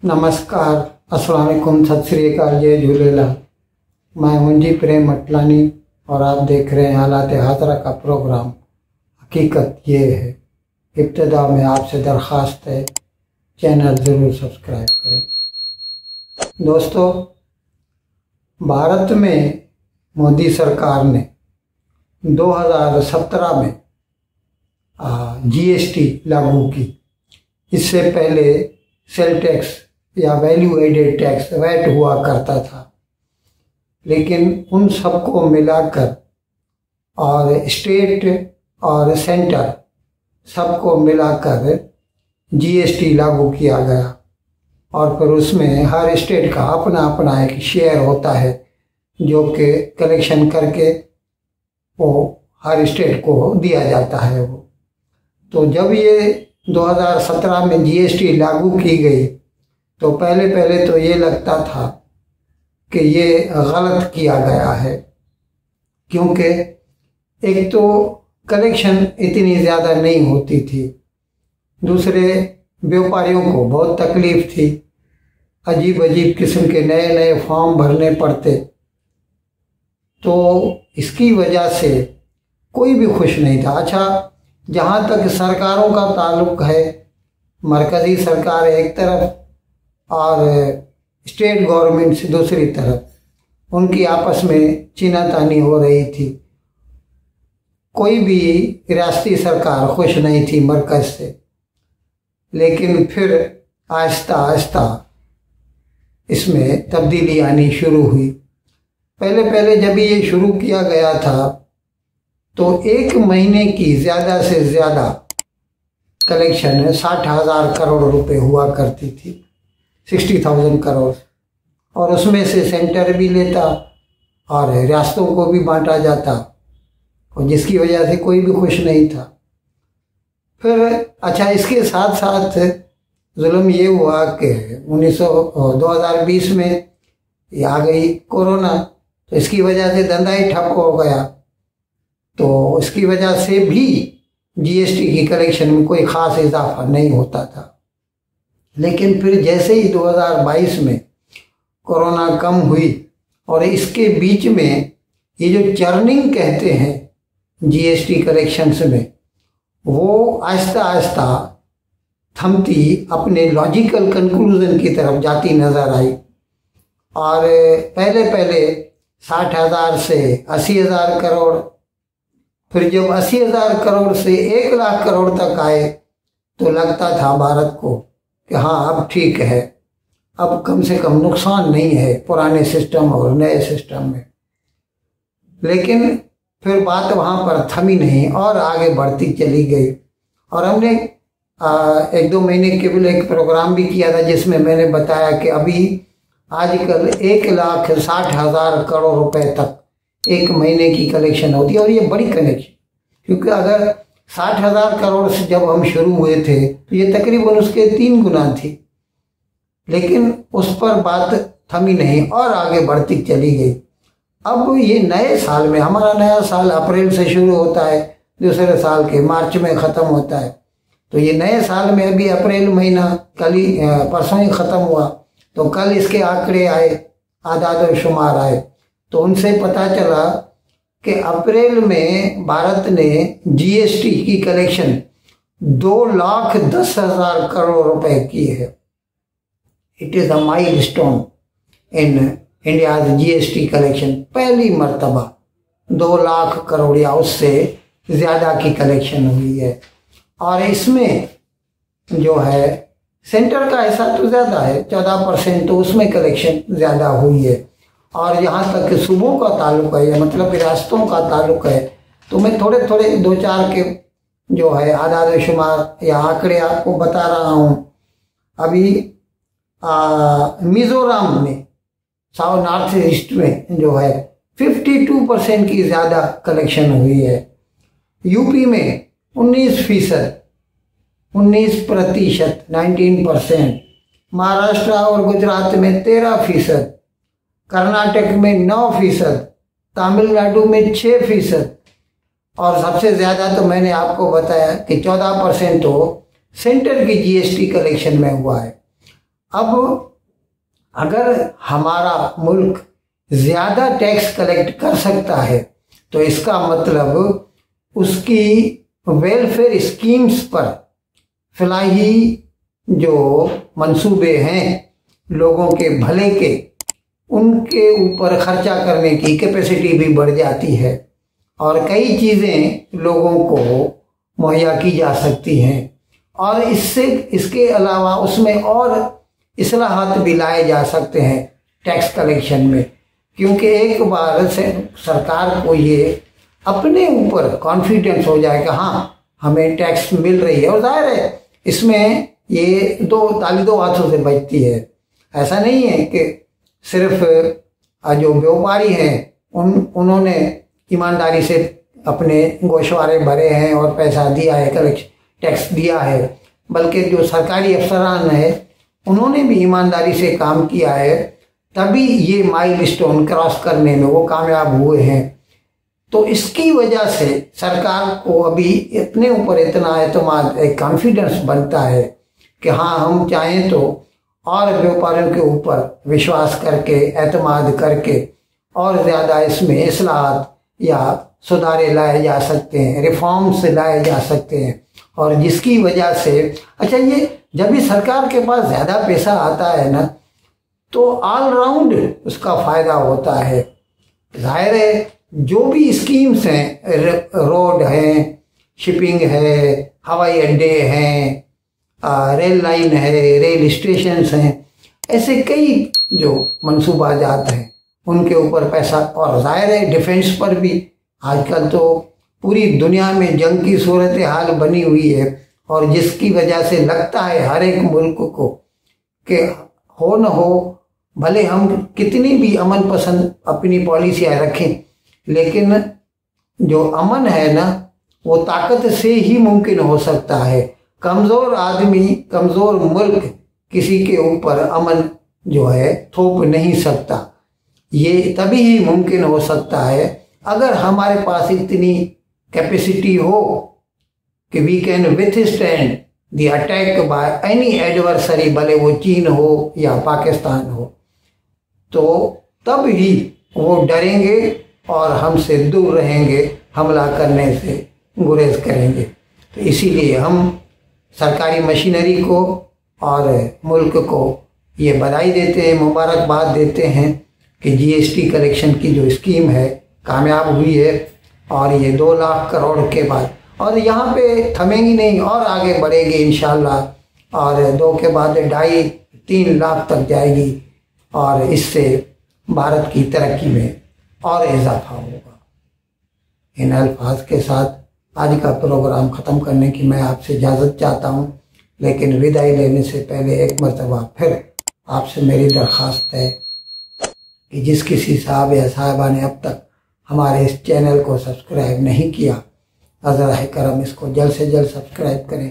नमस्कार, अस्सलाम वालेकुम, सत श्री अकाल, जय झूलेलाल। मैं मुंजी प्रेम मटलानी और आप देख रहे हैं हालात हाजरा का प्रोग्राम। हकीकत ये है, इब्तिदा में आपसे दरख्वास्त है चैनल ज़रूर सब्सक्राइब करें। दोस्तों, भारत में मोदी सरकार ने 2017 में जीएसटी लागू की। इससे पहले सेल टैक्स या वैल्यू एडेड टैक्स वैट हुआ करता था, लेकिन उन सबको मिलाकर और स्टेट और सेंटर सबको मिलाकर जीएसटी लागू किया गया। और फिर उसमें हर स्टेट का अपना अपना एक शेयर होता है जो कि कलेक्शन करके वो हर स्टेट को दिया जाता है। वो तो जब ये 2017 में जीएसटी लागू की गई तो पहले तो ये लगता था कि ये गलत किया गया है, क्योंकि एक तो कलेक्शन इतनी ज़्यादा नहीं होती थी, दूसरे व्यापारियों को बहुत तकलीफ थी, अजीब अजीब किस्म के नए नए फॉर्म भरने पड़ते। तो इसकी वजह से कोई भी खुश नहीं था। अच्छा, जहाँ तक सरकारों का ताल्लुक है, मरकज़ी सरकार एक तरफ और स्टेट गवर्नमेंट से दूसरी तरफ, उनकी आपस में चीनातानी हो रही थी। कोई भी रियासती सरकार खुश नहीं थी मरकज़ से। लेकिन फिर आहिस्ता आहिस्ता इसमें तब्दीली आनी शुरू हुई। पहले जब ये शुरू किया गया था तो एक महीने की ज़्यादा से ज़्यादा कलेक्शन 60,000 करोड़ रुपए हुआ करती थी, 60,000 करोड़, और उसमें से सेंटर भी लेता और रियासतों को भी बांटा जाता, और जिसकी वजह से कोई भी खुश नहीं था। फिर अच्छा, इसके साथ साथ जुल्म ये हुआ कि 2020 में ये आ गई कोरोना, तो इसकी वजह से धंधा ही ठप हो गया। तो इसकी वजह से भी जीएसटी की कलेक्शन में कोई ख़ास इजाफा नहीं होता था। लेकिन फिर जैसे ही 2022 में कोरोना कम हुई और इसके बीच में ये जो चर्निंग कहते हैं जीएसटी कलेक्शंस में, वो आहिस्ता आहिस्ता थमती अपने लॉजिकल कंक्लूजन की तरफ जाती नज़र आई। और पहले 60,000 से 80,000 करोड़, फिर जब 80,000 करोड़ से 1 लाख करोड़ तक आए तो लगता था भारत को कि हाँ, अब ठीक है, अब कम से कम नुकसान नहीं है पुराने सिस्टम और नए सिस्टम में। लेकिन फिर बात वहाँ पर थमी नहीं और आगे बढ़ती चली गई। और हमने 1-2 महीने केवल एक प्रोग्राम भी किया था जिसमें मैंने बताया कि अभी आजकल 1,60,000 करोड़ रुपए तक एक महीने की कलेक्शन होती है। और ये बड़ी कलेक्शन, क्योंकि अगर 60,000 करोड़ से जब हम शुरू हुए थे तो ये तकरीबन उसके 3 गुना थी। लेकिन उस पर बात थमी नहीं और आगे बढ़ती चली गई। अब ये नए साल में, हमारा नया साल अप्रैल से शुरू होता है, दूसरे साल के मार्च में ख़त्म होता है। तो ये नए साल में अभी अप्रैल महीना कल ही परसों ही ख़त्म हुआ, तो कल इसके आंकड़े आए, आदाद और शुमार आए, तो उनसे पता चला कि अप्रैल में भारत ने जीएसटी की कलेक्शन 2,10,000 करोड़ रुपए की है। It is a milestone in India's GST collection. पहली मर्तबा 2 लाख करोड़ या उससे ज़्यादा की कलेक्शन हुई है। और इसमें जो है सेंटर का हिस्सा तो ज़्यादा है, 14%, तो उसमें कलेक्शन ज़्यादा हुई है। और यहाँ तक कि सूबों का ताल्लुक है, मतलब रियासतों का ताल्लुक है, तो मैं थोड़े 2-4 के जो है आदाद शुमार या आंकड़े आपको बता रहा हूँ। अभी मिजोरम में, साउथ नॉर्थ ईस्ट में जो है 52% की ज़्यादा कलेक्शन हुई है। यूपी में 19%, 19%, महाराष्ट्र और गुजरात में 13%, कर्नाटक में 9%, तमिलनाडु में 6%, और सबसे ज़्यादा तो मैंने आपको बताया कि 14% तो सेंटर की जीएसटी कलेक्शन में हुआ है। अब अगर हमारा मुल्क ज़्यादा टैक्स कलेक्ट कर सकता है तो इसका मतलब उसकी वेलफेयर स्कीम्स पर फलाही जो मंसूबे हैं लोगों के भले के, उनके ऊपर खर्चा करने की कैपेसिटी भी बढ़ जाती है और कई चीज़ें लोगों को मुहैया की जा सकती हैं। और इसके अलावा उसमें और इस्लाहात भी लाए जा सकते हैं टैक्स कलेक्शन में, क्योंकि एक बार से सरकार को ये अपने ऊपर कॉन्फिडेंस हो जाए कि हाँ हमें टैक्स मिल रही है, और जाहिर है इसमें ये ताली दो हाथों से बजती है। ऐसा नहीं है कि सिर्फ जो व्यापारी हैं उन्होंने ईमानदारी से अपने गोशवारे भरे हैं और पैसा दिया है, टैक्स दिया है, बल्कि जो सरकारी अफसरान है उन्होंने भी ईमानदारी से काम किया है, तभी ये माइलस्टोन क्रॉस करने में वो कामयाब हुए हैं। तो इसकी वजह से सरकार को अभी इतने ऊपर इतना एतमाद, एक कॉन्फिडेंस बनता है कि हाँ हम चाहें तो और व्यापारियों के ऊपर विश्वास करके, एतमाद करके और ज़्यादा इसमें इस्लाहात या सुधारे लाए जा सकते हैं, रिफॉर्म्स लाए जा सकते हैं। और जिसकी वजह से अच्छा, ये जब भी सरकार के पास ज़्यादा पैसा आता है ना तो ऑल राउंड उसका फ़ायदा होता है। जाहिर है जो भी स्कीम्स हैं, रोड हैं, शिपिंग है, हवाई अड्डे हैं, रेल लाइन है, रेल स्टेशंस हैं, ऐसे कई जो मंसूबा जात हैं उनके ऊपर पैसा, और जाहिर है डिफेंस पर भी आजकल तो पूरी दुनिया में जंग की सूरत हाल बनी हुई है, और जिसकी वजह से लगता है हर एक मुल्क को कि हो न हो भले हम कितनी भी अमन पसंद अपनी पॉलिसियाँ रखें, लेकिन जो अमन है ना वो ताकत से ही मुमकिन हो सकता है। कमज़ोर आदमी, कमज़ोर मुल्क किसी के ऊपर अमन जो है थोप नहीं सकता। ये तभी ही मुमकिन हो सकता है अगर हमारे पास इतनी कैपेसिटी हो कि we can withstand the attack by any adversary, भले वो चीन हो या पाकिस्तान हो, तो तब ही वो डरेंगे और हमसे दूर रहेंगे, हमला करने से गुरेज करेंगे। तो इसीलिए हम सरकारी मशीनरी को और मुल्क को ये बधाई देते हैं, मुबारकबाद देते हैं कि जीएसटी कलेक्शन की जो स्कीम है कामयाब हुई है, और ये 2 लाख करोड़ के बाद, और यहाँ पे थमेंगी नहीं और आगे बढ़ेगी इंशाल्लाह, और 2 के बाद 2.5-3 लाख तक जाएगी, और इससे भारत की तरक्की में और इजाफा होगा। इन अल्फाज के साथ आज का प्रोग्राम ख़त्म करने की मैं आपसे इजाज़त चाहता हूँ, लेकिन विदाई लेने से पहले एक मरतबा फिर आपसे मेरी दरख्वास्त है कि जिस किसी साहब या साहिबा ने अब तक हमारे इस चैनल को सब्सक्राइब नहीं किया, अज़रा करम इसको जल्द से जल्द सब्सक्राइब करें,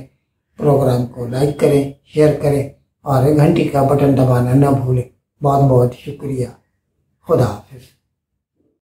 प्रोग्राम को लाइक करें, शेयर करें और घंटी का बटन दबाना न भूलें। बहुत बहुत शुक्रिया। खुदा हाफिज़।